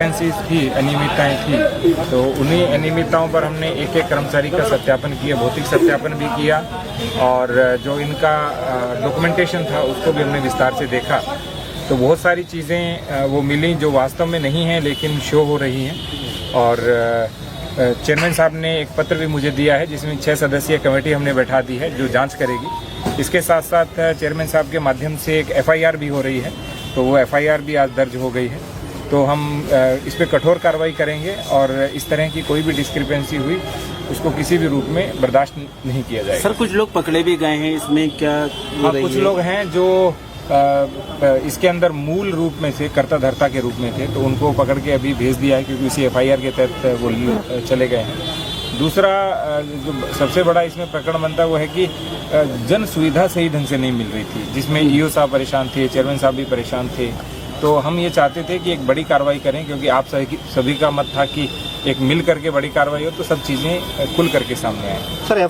थी, अनियमितताएं थी, तो उन्हीं अनियमितताओं पर हमने एक एक कर्मचारी का सत्यापन किया, भौतिक सत्यापन भी किया और जो इनका डॉक्यूमेंटेशन था उसको भी हमने विस्तार से देखा। तो बहुत सारी चीज़ें वो मिली जो वास्तव में नहीं हैं लेकिन शो हो रही हैं। और चेयरमैन साहब ने एक पत्र भी मुझे दिया है जिसमें 6 सदस्यीय कमेटी हमने बैठा दी है जो जांच करेगी। इसके साथ साथ चेयरमैन साहब के माध्यम से एक FIR भी हो रही है, तो वो FIR भी आज दर्ज हो गई है। तो हम इस पर कठोर कार्रवाई करेंगे और इस तरह की कोई भी डिस्क्रिपेंसी हुई उसको किसी भी रूप में बर्दाश्त नहीं किया जाएगा। सर, कुछ लोग पकड़े भी गए हैं, इसमें क्या कुछ लोग हैं जो इसके अंदर मूल रूप में से कर्ता धर्ता के रूप में थे, तो उनको पकड़ के अभी भेज दिया है क्योंकि उसी FIR के तहत वो चले गए हैं। दूसरा जो सबसे बड़ा इसमें प्रकरण बनता है वो है कि जन सुविधा सही ढंग से नहीं मिल रही थी, जिसमें EO साहब परेशान थे, चेयरमैन साहब भी परेशान थे। तो हम ये चाहते थे कि एक बड़ी कार्रवाई करें क्योंकि आप सभी का मत था कि एक मिल करके बड़ी कार्रवाई हो तो सब चीज़ें खुल करके सामने आए। सर,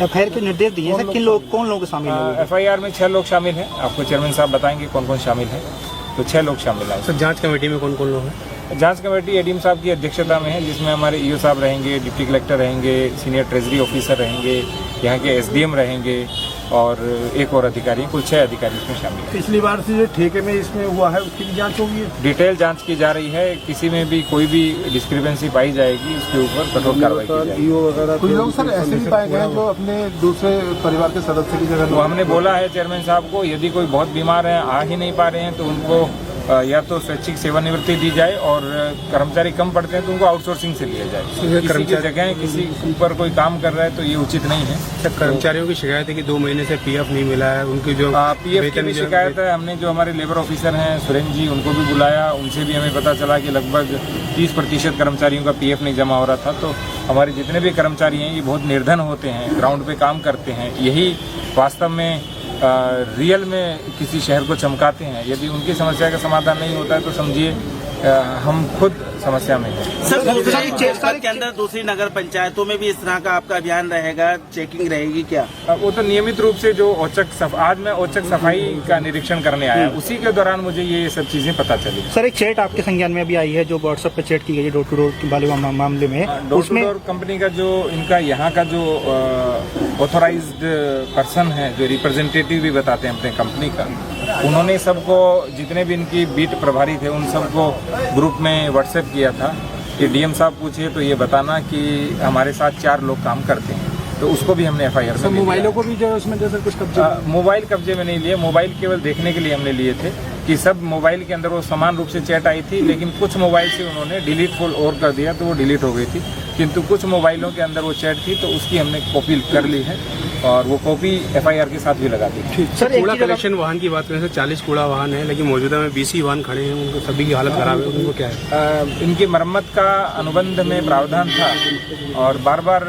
FIR के निर्देश दिए हैं, कौन लोग शामिल हैं? FIR में 6 लोग शामिल हैं। आपको चेयरमैन साहब बताएंगे कौन कौन शामिल हैं। तो 6 लोग शामिल हैं। सर, जांच कमेटी में कौन कौन लोग हैं? जांच कमेटी ADM साहब की अध्यक्षता में है, जिसमें हमारे EO साहब रहेंगे, डिप्टी कलेक्टर रहेंगे, सीनियर ट्रेजरी ऑफिसर रहेंगे, यहाँ के SDM रहेंगे और एक और अधिकारी, कुल 6 अधिकारी इसमें शामिल हैं। पिछली बार से जो ठेके में इसमें हुआ है उसकी भी जांच होगी? डिटेल जांच की जा रही है। किसी में भी कोई भी डिस्क्रिपेंसी पाई जाएगी उसके ऊपर कठोर कार्रवाई की जाएगी। कुछ लोग सर ऐसे भी पाए गए हैं जो अपने दूसरे परिवार के सदस्य की जगह। तो हमने बोला है चेयरमैन साहब को, यदि कोई बहुत बीमार है, आ ही नहीं पा रहे हैं, तो उनको या तो स्वैच्छिक सेवानिवृत्ति दी जाए और कर्मचारी कम पड़ते हैं तो उनको आउटसोर्सिंग से लिया जाए। किसी की जगह किसी ऊपर कोई काम कर रहा है तो ये उचित नहीं है। सर, कर्मचारियों की शिकायत है कि 2 महीने से PF नहीं मिला है, उनकी जो PF की भी शिकायत है। हमने जो हमारे लेबर ऑफिसर हैं सुरेंद्र जी, उनको भी बुलाया, उनसे भी हमें पता चला कि लगभग 30% कर्मचारियों का PF नहीं जमा हो रहा था। तो हमारे जितने भी कर्मचारी हैं ये बहुत निर्धन होते हैं, ग्राउंड पे काम करते हैं, यही वास्तव में रियल में किसी शहर को चमकाते हैं। यदि उनकी समस्या का समाधान नहीं होता है तो समझिए हम खुद समस्या में हैं। सर, जनपद के अंदर दूसरी नगर पंचायतों में भी इस तरह का आपका अभियान रहेगा, चेकिंग रहेगी क्या? वो तो नियमित रूप से जो आज मैं औचक सफाई का निरीक्षण करने आया, उसी के दौरान मुझे ये सब चीजें पता चली। सर, एक चैट आपके संज्ञान में अभी आई है जो WhatsApp पे चैट की गई है डोर टू डोर वाले मामले में। डोर टू डोर कंपनी का जो इनका यहाँ का जो ऑथोराइज्ड पर्सन है, जो रिप्रेजेंटेटिव भी बताते हैं अपने कंपनी का, उन्होंने सबको, जितने भी इनकी बीट प्रभारी थे उन सबको ग्रुप में WhatsApp किया था कि DM साहब पूछे तो ये बताना कि हमारे साथ 4 लोग काम करते हैं। तो उसको भी हमने FIR में मोबाइलों को भी जो उसमें जैसे कुछ कब्जे मोबाइल कब्जे में नहीं लिए, मोबाइल केवल देखने के लिए हमने लिए थे कि सब मोबाइल के अंदर वो समान रूप से चैट आई थी, लेकिन कुछ मोबाइल से उन्होंने डिलीट फुल और कर दिया तो वो डिलीट हो गई थी, किंतु कुछ मोबाइलों के अंदर वो चैट थी तो उसकी हमने कॉपी कर ली है और वो कॉपी FIR के साथ भी लगा दी। सर, कूड़ा कलेक्शन वाहन की बात करें तो 40 कूड़ा वाहन है, लेकिन मौजूदा में 20 ही वाहन खड़े हैं, उनको सभी की हालत खराब है, उनको क्या है? इनकी मरम्मत का अनुबंध में प्रावधान था और बार बार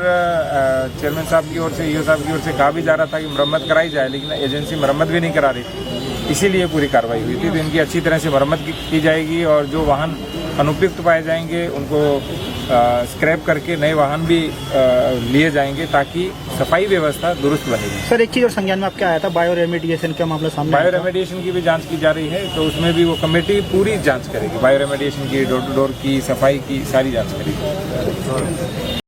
चेयरमैन साहब की ओर से, EO साहब की ओर से कहा भी जा रहा था कि मरम्मत कराई जाए, लेकिन एजेंसी मरम्मत भी नहीं करा रही थी, इसीलिए पूरी कार्रवाई हुई थी। तो इनकी अच्छी तरह से मरम्मत की जाएगी और जो वाहन अनुपयुक्त पाए जाएंगे उनको स्क्रैप करके नए वाहन भी लिए जाएंगे ताकि सफाई व्यवस्था दुरुस्त बनेगी। सर, एक चीज और संज्ञान में आपका आया था, बायो रेमेडिएशन का मामला सामने। बायो रेमेडिएशन की भी जांच की जा रही है, तो उसमें भी वो कमेटी पूरी जांच करेगी, बायो रेमेडिएशन की, डोर टू डोर की, सफाई की, सारी जांच करेगी।